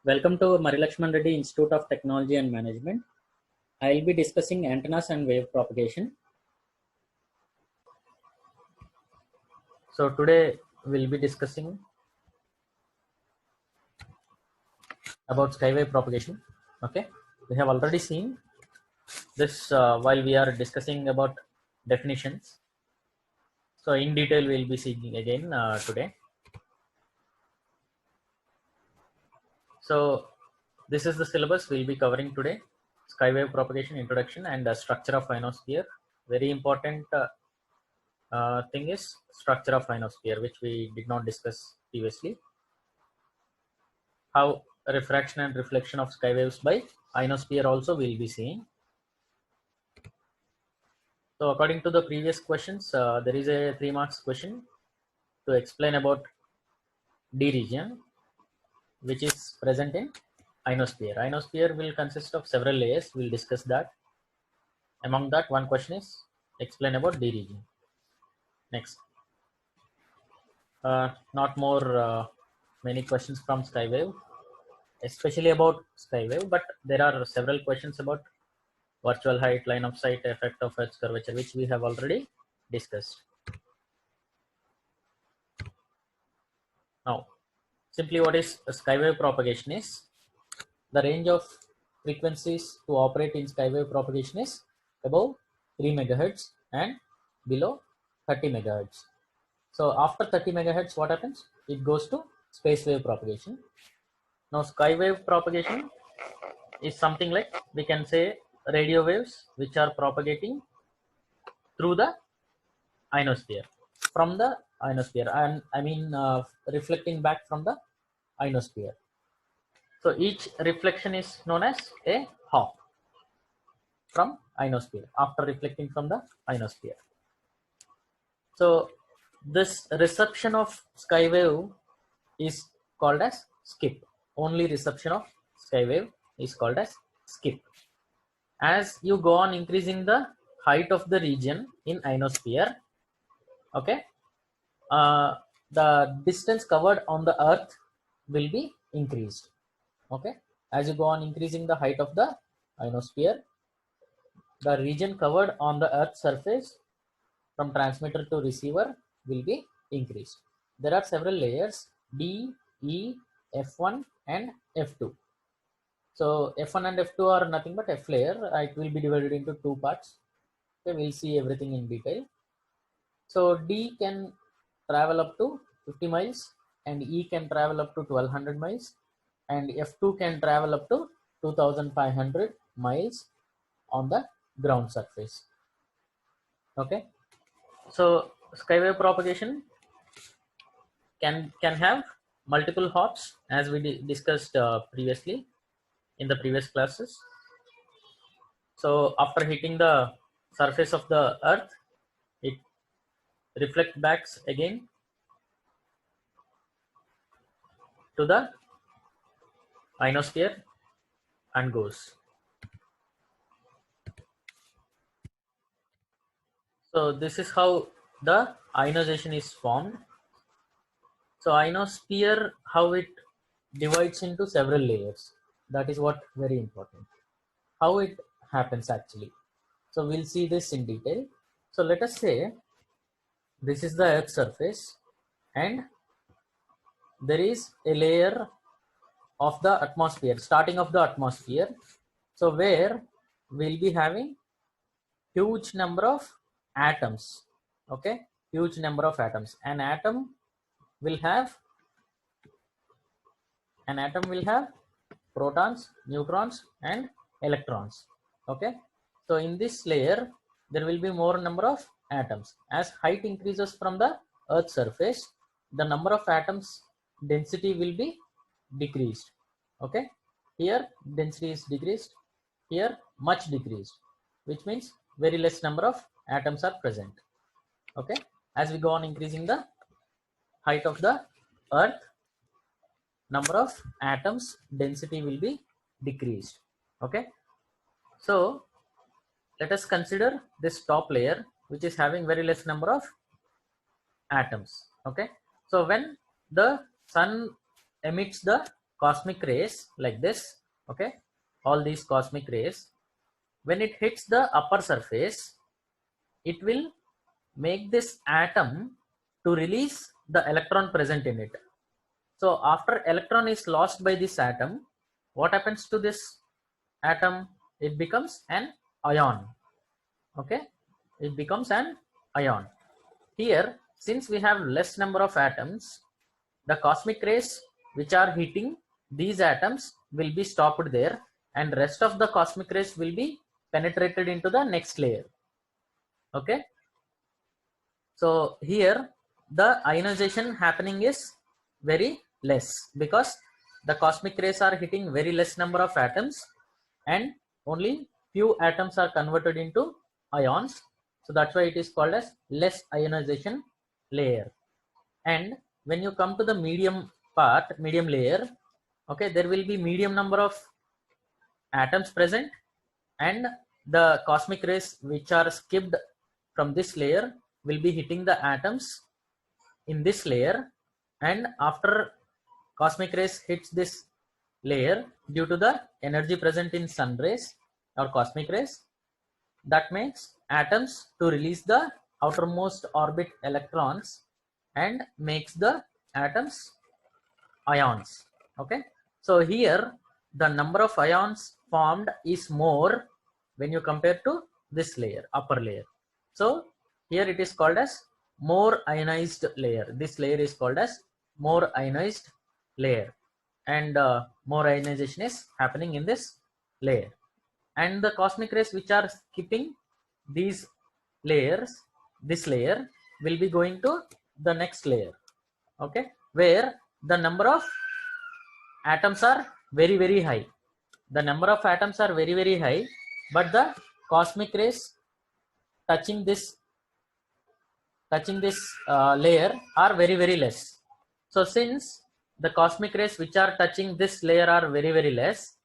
Welcome to Mari Lakshman Reddy Institute of Technology and Management. I will be discussing antennas and wave propagation. So today we'll be discussing about skywave propagation. Okay, we have already seen this while we are discussing about definitions. So in detail we'll be seeing again today. So this is the syllabus we'll be covering today: skywave propagation introduction and the structure of ionosphere. Very important thing is structure of ionosphere, which we did not discuss previously. How refraction and reflection of sky waves by ionosphere also we'll be seeing. So according to the previous questions, there is a 3 marks question to explain about D region, which is present in ionosphere. Ionosphere will consist of several layers. We'll discuss that. Among that, one question is explain about D region. Next, not more many questions from skywave, especially about skywave, but there are several questions about virtual height, line of sight, effect of Earth's curvature, which we have already discussed. Now, simply what is skywave propagation is the range of frequencies to operate in skywave propagation is above 3 megahertz and below 30 megahertz. So after 30 megahertz, what happens? It goes to space wave propagation. Now, skywave propagation is something like, we can say, radio waves which are propagating through the ionosphere, from the ionosphere, and I mean reflecting back from the ionosphere. So each reflection is known as a hop from ionosphere after reflecting from the ionosphere. So this reception of skywave is called as skip. Only reception of skywave is called as skip. As you go on increasing the height of the region in ionosphere, okay, the distance covered on the earth will be increased. Okay, as you go on increasing the height of the ionosphere, the region covered on the earth's surface from transmitter to receiver will be increased. There are several layers: D, E, F1 and F2. So F1 and F2 are nothing but F layer. It will be divided into two parts. Okay, we'll see everything in detail. So D can travel up to 50 miles and E can travel up to 1200 miles, and F2 can travel up to 2500 miles on the ground surface. Okay, so skywave propagation can have multiple hops, as we discussed previously in the previous classes. So after hitting the surface of the earth, it reflects back again to the ionosphere and goes. So this is how the ionization is formed. So ionosphere, how it divides into several layers. That is what very important. How it happens actually. So we'll see this in detail. So let us say this is the Earth's surface and there is a layer of the atmosphere, starting of the atmosphere. So where we'll be having huge number of atoms. Okay, huge number of atoms. An atom will have protons, neutrons and electrons. Okay, so in this layer there will be more number of atoms. As height increases from the earth's surface, the number of atoms density will be decreased. Okay, here density is decreased, here much decreased, which means very less number of atoms are present. Okay, as we go on increasing the height of the earth, number of atoms density will be decreased. Okay, so let us consider this top layer, which is having very less number of atoms. Okay, so when the sun emits the cosmic rays like this, okay, all these cosmic rays, when it hits the upper surface, it will make this atom to release the electron present in it. So after electron is lost by this atom, what happens to this atom? It becomes an ion. Okay, it becomes an ion. Here, since we have less number of atoms, the cosmic rays which are hitting these atoms will be stopped there, and rest of the cosmic rays will be penetrated into the next layer. Okay, so here the ionization happening is very less because the cosmic rays are hitting very less number of atoms and only few atoms are converted into ions. So that's why it is called as less ionization layer. And when you come to the medium part, medium layer, okay, there will be medium number of atoms present, and the cosmic rays which are skipped from this layer will be hitting the atoms in this layer, and after cosmic rays hits this layer, due to the energy present in sun rays or cosmic rays, that makes atoms to release the outermost orbit electrons and makes the atoms ions. Okay, so here the number of ions formed is more when you compare to this layer, upper layer. So here it is called as more ionized layer. This layer is called as more ionized layer, and more ionization is happening in this layer. And the cosmic rays which are skipping these layers, this layer will be going to the next layer, okay, where the number of atoms are very, very high. The number of atoms are very, very high, but the cosmic rays touching this layer are very, very less. So since the cosmic rays which are touching this layer are very, very less,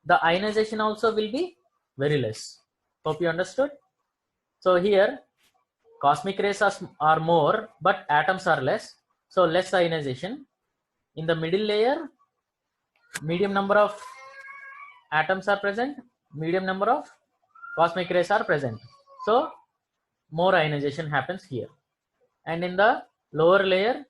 the ionization also will be very less. Hope you understood. So here cosmic rays are more, but atoms are less, so less ionization. In the middle layer, medium number of atoms are present, medium number of cosmic rays are present, so more ionization happens here. And in the lower layer,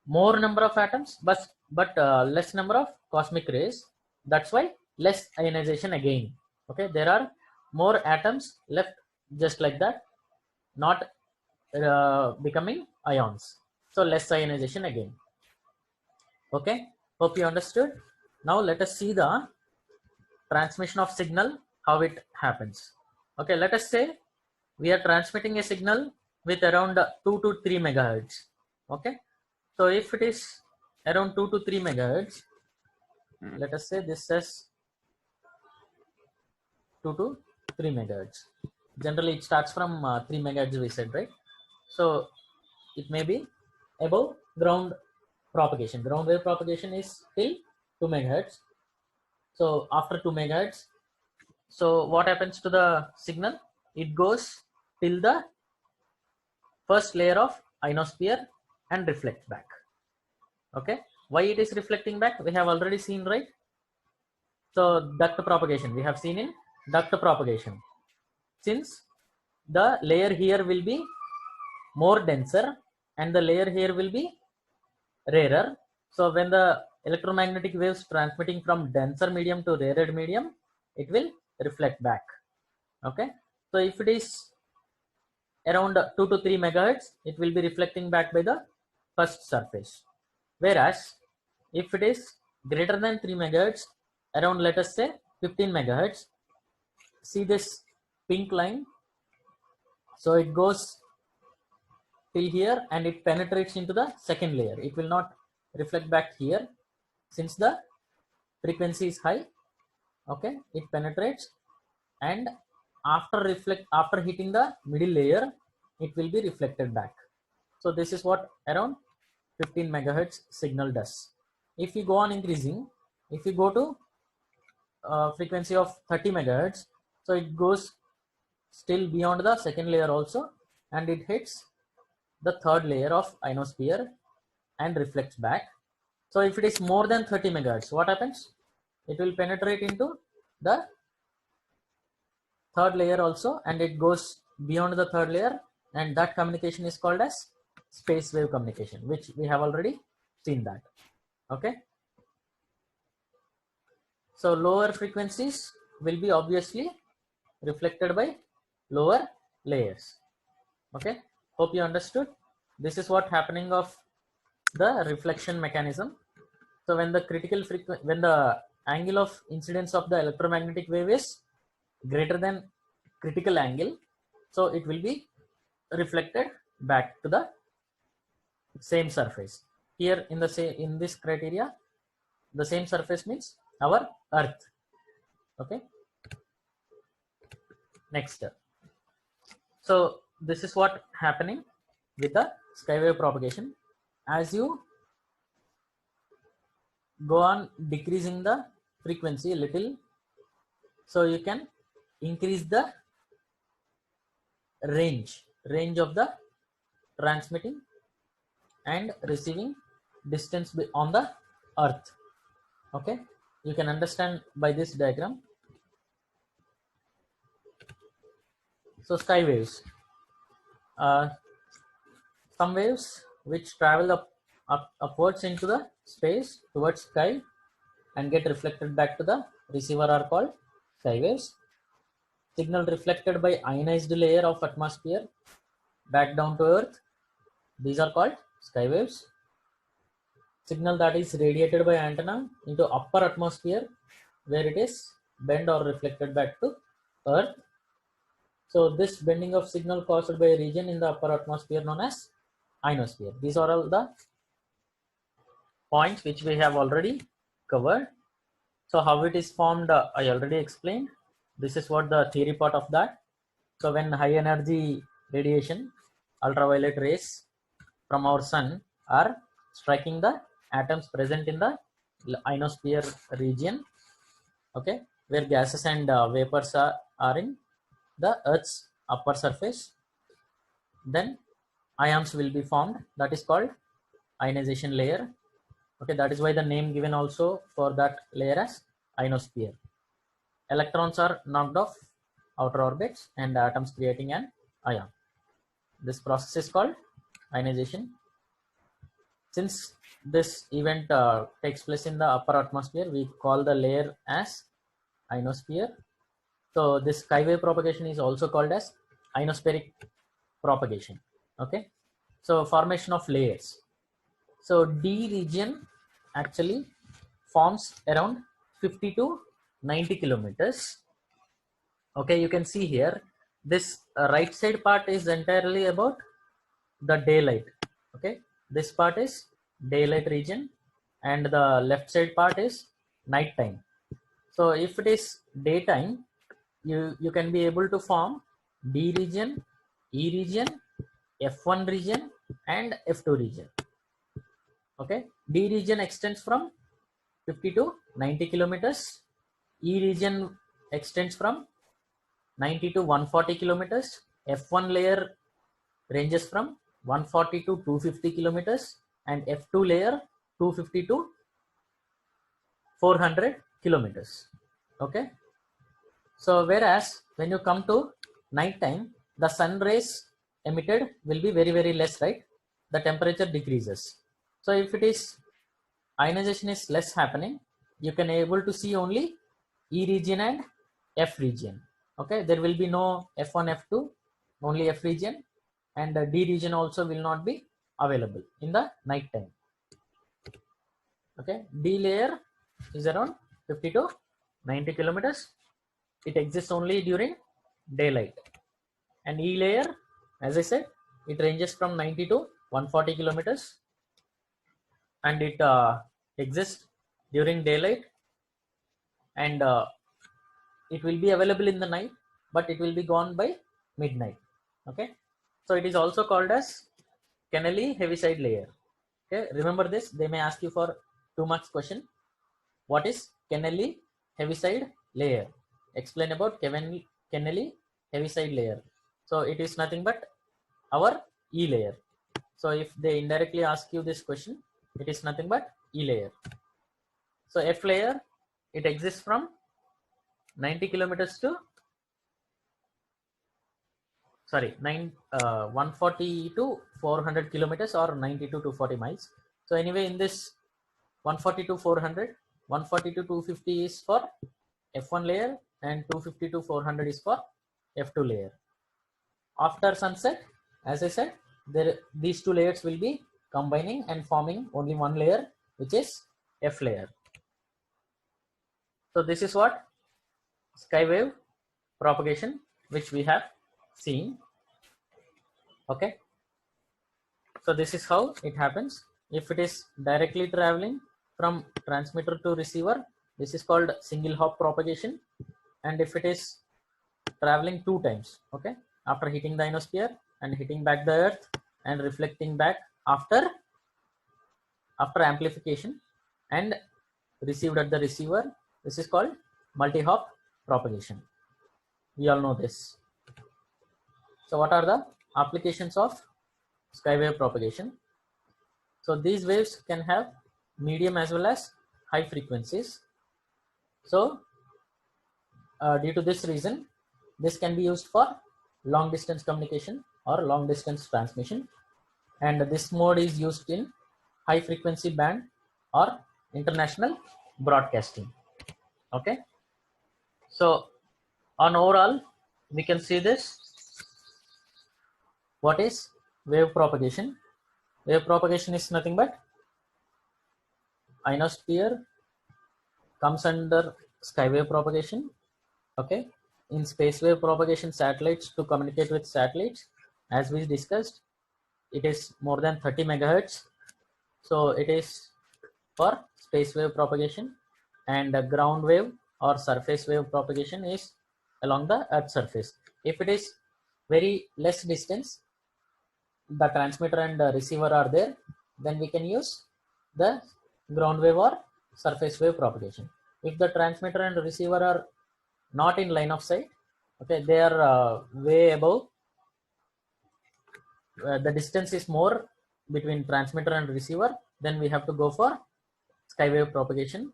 more number of atoms, but less number of cosmic rays, that's why less ionization again. Okay, there are more atoms left just like that, not becoming ions, so less ionization again. Okay, hope you understood. Now let us see the transmission of signal, how it happens. Okay, let us say we are transmitting a signal with around 2 to 3 megahertz. Okay, so if it is around 2 to 3 megahertz, let us say this is 2 to 3 megahertz. Generally it starts from 3 megahertz, we said, right? So it may be above ground propagation. Ground wave propagation is till 2 megahertz. So after 2 megahertz, so what happens to the signal? It goes till the first layer of ionosphere and reflects back. Okay, why it is reflecting back? We have already seen, right? So duct propagation, we have seen in duct propagation. Since the layer here will be more denser and the layer here will be rarer, so when the electromagnetic waves transmitting from denser medium to rarer medium, it will reflect back. Okay, so if it is around 2 to 3 megahertz, it will be reflecting back by the first surface. Whereas if it is greater than 3 megahertz, around, let us say, 15 megahertz, see this pink line, so it goes till here and it penetrates into the second layer. It will not reflect back here since the frequency is high. Okay, it penetrates, and after hitting the middle layer, it will be reflected back. So this is what around 15 megahertz signal does. If you go on increasing, if you go to frequency of 30 megahertz, so it goes still beyond the second layer also, and it hits the third layer of ionosphere and reflects back. So if it is more than 30 megahertz, what happens? It will penetrate into the third layer also, and it goes beyond the third layer, and that communication is called as space wave communication, which we have already seen that. Okay, so lower frequencies will be obviously reflected by lower layers. Okay, hope you understood. This is what happening of the reflection mechanism. So when the when the angle of incidence of the electromagnetic wave is greater than critical angle, so it will be reflected back to the same surface. Here in this criteria, the same surface means our earth. Okay, next. So this is what happening with the skywave propagation. As you go on decreasing the frequency a little, so you can increase the range of the transmitting and receiving distance on the earth. Okay, you can understand by this diagram. So sky waves, some waves which travel upwards into the space towards sky and get reflected back to the receiver are called sky waves. Signal reflected by ionized layer of atmosphere back down to earth, these are called sky waves. Signal that is radiated by antenna into upper atmosphere where it is bent or reflected back to earth. So this bending of signal caused by a region in the upper atmosphere known as ionosphere. These are all the points which we have already covered. So how it is formed, I already explained. This is what the theory part of that. So when high energy radiation, ultraviolet rays from our sun are striking the atoms present in the ionosphere region, okay, where gases and vapors are in the earth's upper surface, then ions will be formed, that is called ionization layer. Okay, that is why the name given also for that layer as ionosphere. Electrons are knocked off outer orbits and atoms creating an ion. This process is called ionization. Since this event takes place in the upper atmosphere, we call the layer as ionosphere. So this skywave propagation is also called as ionospheric propagation. Okay, so formation of layers. So D region actually forms around 50 to 90 kilometers. Okay, you can see here this right side part is entirely about the daylight. Okay, this part is daylight region and the left side part is night time. So if it is daytime, you can be able to form D region, E region, F1 region and F2 region. Okay, D region extends from 50 to 90 kilometers. E region extends from 90 to 140 kilometers. F1 layer ranges from 140 to 250 kilometers and F2 layer 250 to 400 kilometers. Okay, so whereas when you come to night time, the sun rays emitted will be very less, right? The temperature decreases. So if it is ionization is less happening, you can able to see only E region and F region. Okay, there will be no F1, F2, only F region, and the D region also will not be available in the night time. Okay, D layer is around 50 to 90 kilometers. It exists only during daylight. And E layer, as I said, it ranges from 90 to 140 kilometers and it exists during daylight, and it will be available in the night, but it will be gone by midnight. Okay, so it is also called as Kennelly heaviside layer. Okay, remember this, they may ask you for 2 marks question. What is Kennelly heaviside layer? Explain about Kennelly heaviside layer. So it is nothing but our E layer. So if they indirectly ask you this question, it is nothing but E layer. So F layer, it exists from 90 kilometers to 140 to 400 kilometers or 92 to 240 miles. So anyway, in this 140 to 400, 140 to 250 is for F1 layer and 250 to 400 is for F2 layer. After sunset, as I said, these two layers will be combining and forming only one layer, which is F layer. So this is what skywave propagation, which we have seen. Okay, so this is how it happens. If it is directly traveling from transmitter to receiver, this is called single hop propagation. And if it is traveling two times, okay, after hitting the ionosphere and hitting back the earth and reflecting back after amplification and received at the receiver, this is called multi-hop propagation. We all know this. So what are the applications of skywave propagation? So these waves can have medium as well as high frequencies. So due to this reason, this can be used for long distance communication or long distance transmission, and this mode is used in high frequency band or international broadcasting. Okay, so on overall we can see this. What is wave propagation? Wave propagation is nothing but ionosphere comes under skywave propagation. Okay, in space wave propagation, satellites to communicate with satellites, as we discussed, it is more than 30 megahertz. So it is for space wave propagation, and the ground wave or surface wave propagation is along the earth surface. If it is very less distance, the transmitter and the receiver are there, then we can use the ground wave or surface wave propagation. If the transmitter and receiver are not in line of sight, okay, they are way above, the distance is more between transmitter and receiver, then we have to go for skywave propagation.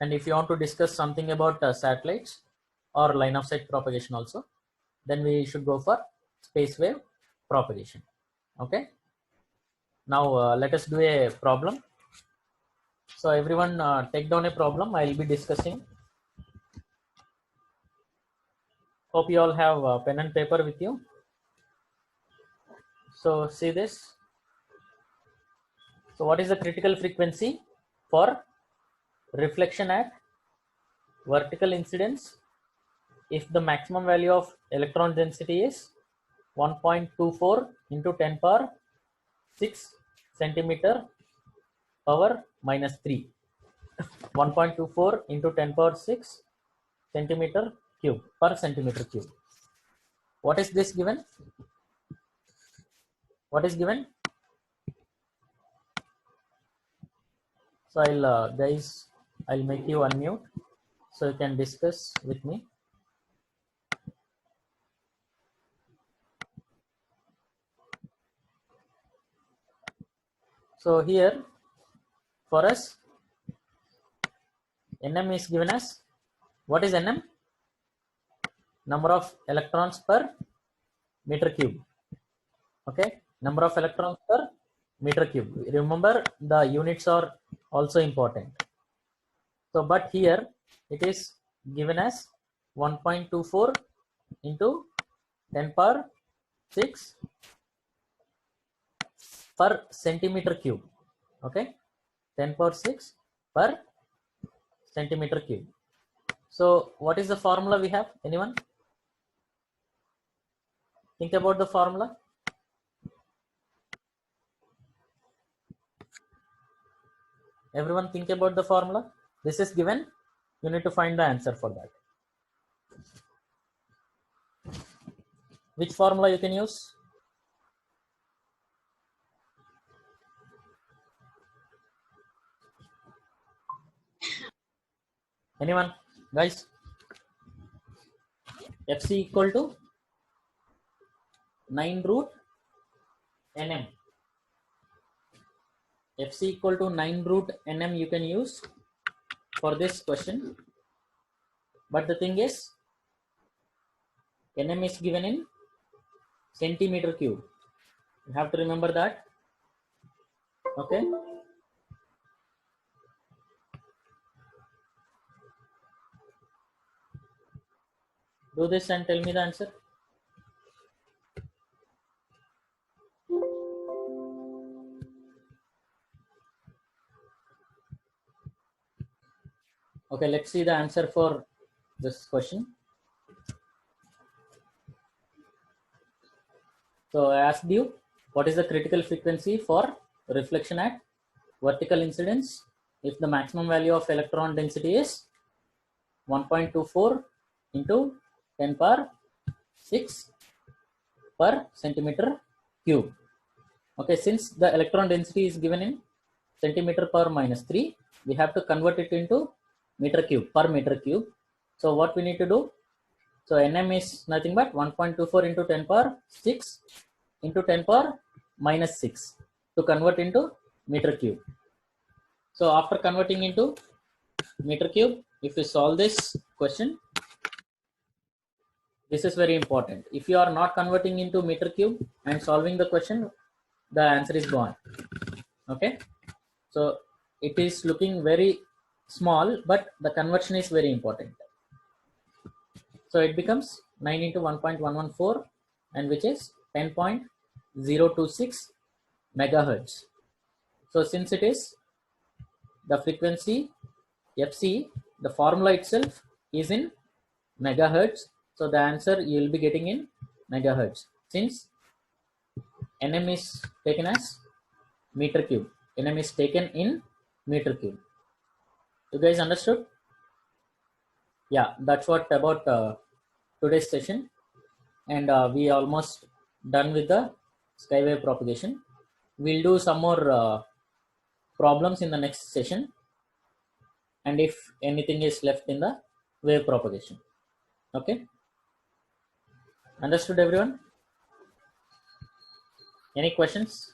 And if you want to discuss something about satellites or line of sight propagation also, then we should go for space wave propagation. Okay, now let us do a problem. So everyone take down a problem. I will be discussing. Hope you all have pen and paper with you. So see this. So what is the critical frequency for reflection at vertical incidence if the maximum value of electron density is 1.24 into 10 power 6 centimeter power minus 3. 1.24 into 10 power 6 centimeter cube per centimeter cube. What is this given? What is given? So I'll make you unmute so you can discuss with me. So here for us, Nm is given as, what is Nm? Number of electrons per meter cube. Okay, number of electrons per meter cube. Remember, the units are also important. So but here it is given as 1.24 into 10 power 6 per centimeter cube. Okay, 10 power 6 per centimeter cube. So what is the formula we have? Anyone think about the formula? Everyone think about the formula. This is given. You need to find the answer for that. Which formula you can use? Anyone, guys? Fc equal to 9 root Nm. Fc equal to 9 root nm you can use for this question, but the thing is nm is given in centimeter cube. You have to remember that. Okay. Do this and tell me the answer. Okay, let's see the answer for this question. So I asked you, what is the critical frequency for reflection at vertical incidence if the maximum value of electron density is 1.24 into 10 power 6 per centimeter cube. Okay, since the electron density is given in centimeter per minus 3, we have to convert it into meter cube per meter cube. So what we need to do? So nm is nothing but 1.24 into 10 power 6 into 10 power minus 6 to convert into meter cube. So after converting into meter cube, if you solve this question, this is very important. If you are not converting into meter cube and solving the question, the answer is gone. Okay. So it is looking very small, but the conversion is very important. So it becomes 9 into 1.114, and which is 10.026 megahertz. So since it is the frequency Fc, the formula itself is in megahertz. So the answer you will be getting in megahertz, since nm is taken as meter cube. Nm is taken in meter cube. You guys understood? Yeah, that's what about today's session, and we almost done with the skywave propagation. We'll do some more problems in the next session, and if anything is left in the wave propagation. Okay, understood everyone? Any questions?